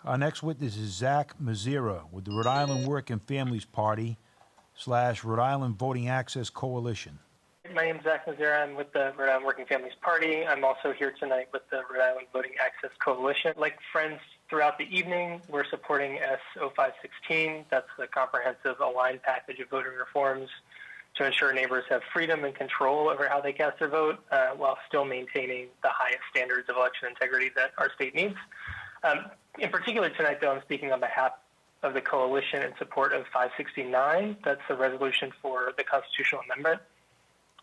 Our next witness is Zack Mezera with the Rhode Island Working Families Party / Rhode Island Voting Access Coalition. My name is Zack Mezera. I'm with the Rhode Island Working Families Party. I'm also here tonight with the Rhode Island Voting Access Coalition. Like friends throughout the evening, we're supporting S0516. That's the comprehensive aligned package of voting reforms to ensure neighbors have freedom and control over how they cast their vote while still maintaining the highest standards of election integrity that our state needs. In particular tonight, though, I'm speaking on behalf of the coalition in support of 569. That's the resolution for the constitutional amendment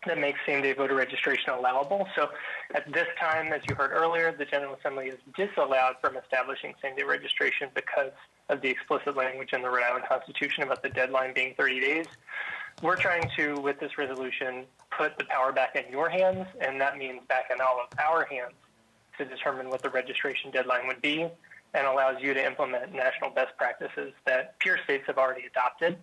that makes same-day voter registration allowable. So at this time, as you heard earlier, the General Assembly is disallowed from establishing same-day registration because of the explicit language in the Rhode Island Constitution about the deadline being 30 days. We're trying to, with this resolution, put the power back in your hands, and that means back in all of our hands to determine what the registration deadline would be, and allows you to implement national best practices that peer states have already adopted.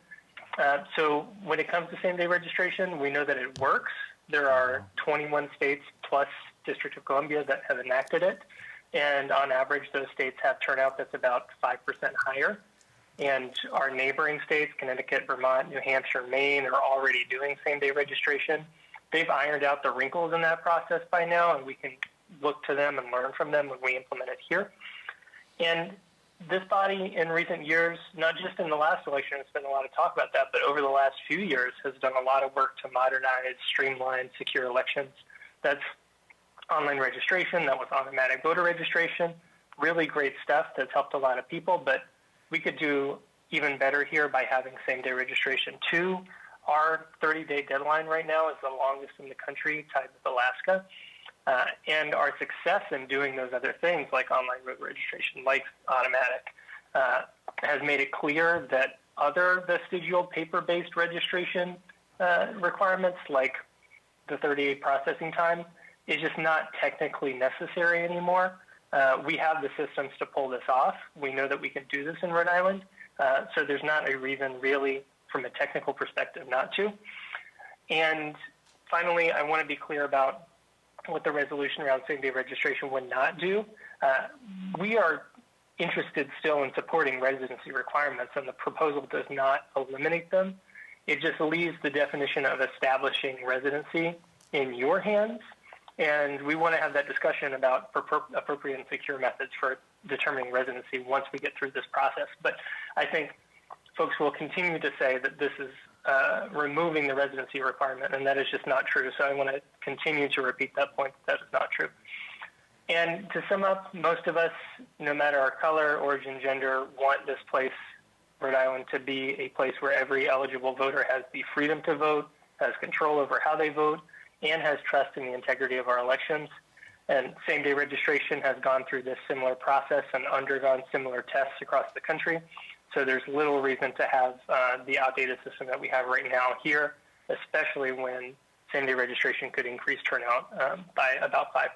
So when it comes to same-day registration, we know that it works. There are 21 states plus District of Columbia that have enacted it, and on average, those states have turnout that's about 5% higher. And our neighboring states, Connecticut, Vermont, New Hampshire, Maine, are already doing same-day registration. They've ironed out the wrinkles in that process by now, and we can look to them and learn from them when we implement it here. And this body in recent years, not just in the last election, there's been a lot of talk about that, but over the last few years has done a lot of work to modernize, streamline, secure elections. That's online registration, that was automatic voter registration, really great stuff that's helped a lot of people, but we could do even better here by having same-day registration too. Our 30-day deadline right now is the longest in the country, tied with Alaska. And our success in doing those other things, like online voter registration, like automatic, has made it clear that other vestigial paper-based registration requirements, like the 30-day processing time, is just not technically necessary anymore. We have the systems to pull this off. We know that we can do this in Rhode Island, so there's not a reason really from a technical perspective not to. And finally, I want to be clear about what the resolution around same-day registration would not do. We are interested still in supporting residency requirements, and the proposal does not eliminate them. It just leaves the definition of establishing residency in your hands, and we want to have that discussion about appropriate and secure methods for determining residency once we get through this process. But I think folks will continue to say that this is removing the residency requirement, and that is just not true. So I want to continue to repeat that point, that is not true. And to sum up, most of us, no matter our color, origin, gender, want this place, Rhode Island, to be a place where every eligible voter has the freedom to vote, has control over how they vote, and has trust in the integrity of our elections. And same-day registration has gone through this similar process and undergone similar tests across the country. So there's little reason to have the outdated system that we have right now here, especially when same-day registration could increase turnout by about 5%.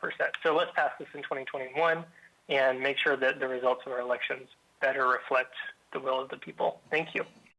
So let's pass this in 2021 and make sure that the results of our elections better reflect the will of the people. Thank you.